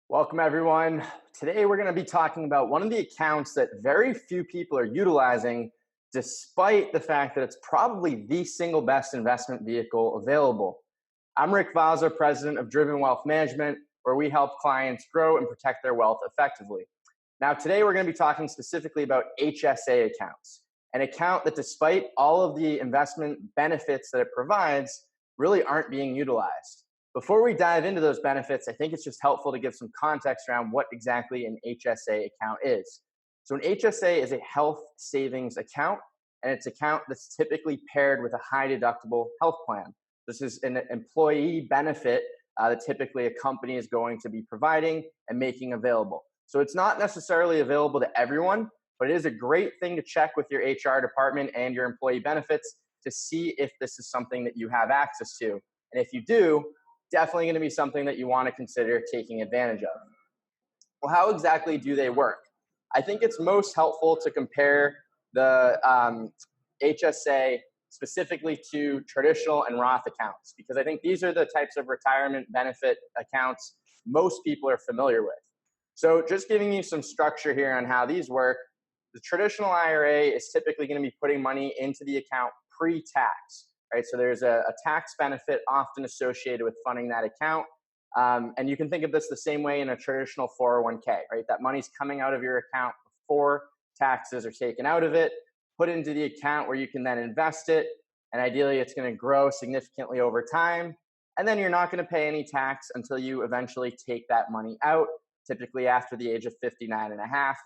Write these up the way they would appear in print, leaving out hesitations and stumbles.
Welcome, everyone. Today, we're going to be talking about one of the accounts that very few people are utilizing, despite the fact that it's probably the single best investment vehicle available. I'm Rick Vazza, president of Driven Wealth Management, where we help clients grow and protect their wealth effectively. Now, today, we're going to be talking specifically about HSA accounts, an account that, despite all of the investment benefits that it provides, really aren't being utilized. Before we dive into those benefits, I think it's just helpful to give some context around what exactly an HSA account is. So an HSA is a health savings account, and it's an account that's typically paired with a high deductible health plan. This is an employee benefit that typically a company is going to be providing and making available. So it's not necessarily available to everyone, but it is a great thing to check with your HR department and your employee benefits to see if this is something that you have access to. And if you do, definitely going to be something that you want to consider taking advantage of. Well, how exactly do they work? I think it's most helpful to compare the HSA specifically to traditional and Roth accounts, because I think these are the types of retirement benefit accounts most people are familiar with. So just giving you some structure here on how these work, the traditional IRA is typically going to be putting money into the account pre-tax. Right, so there's a tax benefit often associated with funding that account. And you can think of this the same way in a traditional 401k, right? That money's coming out of your account before taxes are taken out of it, put into the account where you can then invest it. And ideally, it's going to grow significantly over time. And then you're not going to pay any tax until you eventually take that money out, typically after the age of 59 and a half.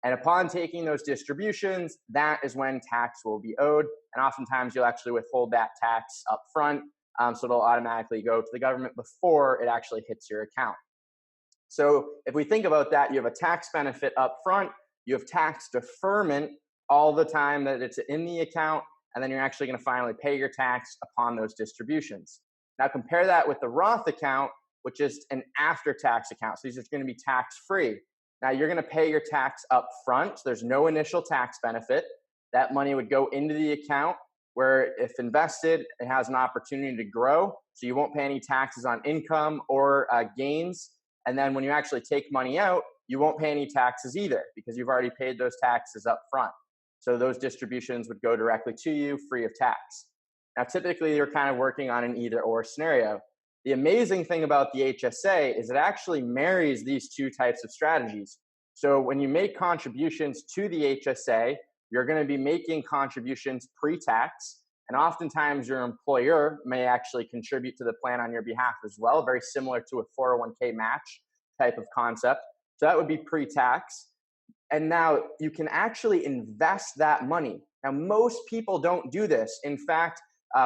And upon taking those distributions, that is when tax will be owed. And oftentimes you'll actually withhold that tax up front. So it'll automatically go to the government before it actually hits your account. So if we think about that, you have a tax benefit up front, you have tax deferment all the time that it's in the account, and then you're actually going to finally pay your tax upon those distributions. Now compare that with the Roth account, which is an after-tax account. So these are going to be tax-free. Now you're going to pay your tax up front. So there's no initial tax benefit. That money would go into the account where, if invested, it has an opportunity to grow. So you won't pay any taxes on income or gains. And then when you actually take money out, you won't pay any taxes either because you've already paid those taxes up front. So those distributions would go directly to you free of tax. Now, typically, you're kind of working on an either or scenario. The amazing thing about the HSA is it actually marries these two types of strategies. So when you make contributions to the HSA, you're going to be making contributions pre-tax, and oftentimes your employer may actually contribute to the plan on your behalf as well, very similar to a 401k match type of concept. So that would be pre-tax. And now you can actually invest that money. Now, most people don't do this. In fact,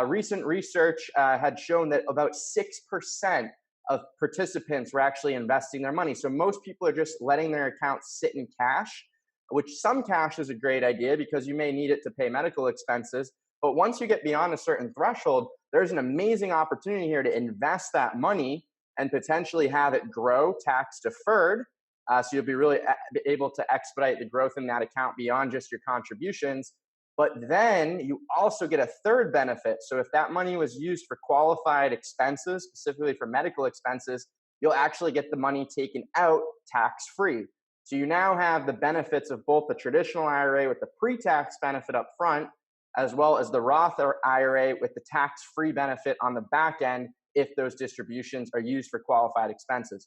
recent research had shown that about 6% of participants were actually investing their money. So most people are just letting their accounts sit in cash, which some cash is a great idea because you may need it to pay medical expenses. But once you get beyond a certain threshold, there's an amazing opportunity here to invest that money and potentially have it grow tax deferred. So you'll be really able to expedite the growth in that account beyond just your contributions. But then you also get a third benefit. So if that money was used for qualified expenses, specifically for medical expenses, you'll actually get the money taken out tax-free. So you now have the benefits of both the traditional IRA with the pre-tax benefit up front, as well as the Roth IRA with the tax-free benefit on the back end if those distributions are used for qualified expenses.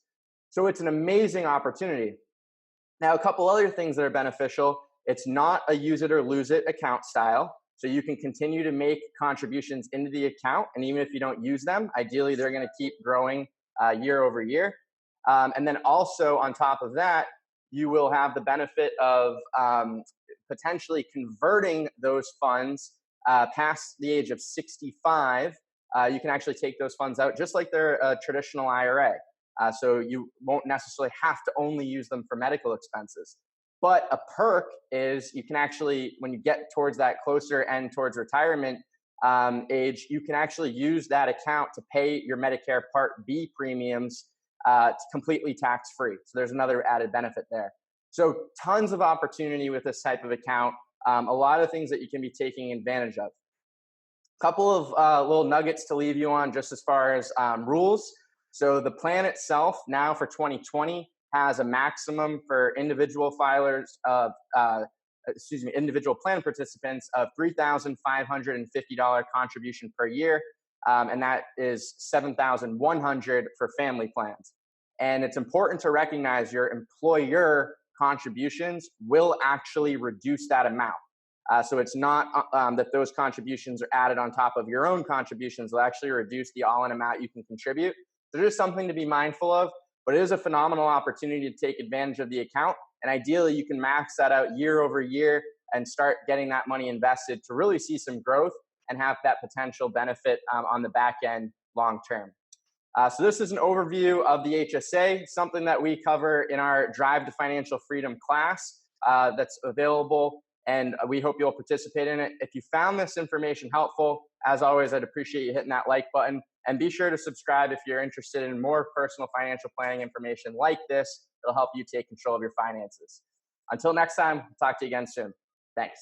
So it's an amazing opportunity. Now, a couple other things that are beneficial. It's not a use it or lose it account style. So you can continue to make contributions into the account. And even if you don't use them, ideally, they're going to keep growing year over year. And then also on top of that, you will have the benefit of potentially converting those funds past the age of 65. You can actually take those funds out just like they're a traditional IRA. So you won't necessarily have to only use them for medical expenses. But a perk is you can actually, when you get towards that closer end towards retirement age, you can actually use that account to pay your Medicare Part B premiums completely tax-free. So there's another added benefit there. So tons of opportunity with this type of account. A lot of things that you can be taking advantage of. A couple of little nuggets to leave you on just as far as rules. So the plan itself now for 2020 has a maximum for individual filers of, individual plan participants of $3,550 contribution per year. And that is $7,100 for family plans. And it's important to recognize your employer contributions will actually reduce that amount. So it's not that those contributions are added on top of your own contributions. They'll actually reduce the all-in amount you can contribute. So there's something to be mindful of, but it is a phenomenal opportunity to take advantage of the account. And ideally, you can max that out year over year and start getting that money invested to really see some growth and have that potential benefit on the back end long term. So this is an overview of the HSA, something that we cover in our Drive to Financial Freedom class that's available, and we hope you'll participate in it. If you found this information helpful, as always, I'd appreciate you hitting that like button, and be sure to subscribe if you're interested in more personal financial planning information like this. It'll help you take control of your finances. Until next time, talk to you again soon. Thanks.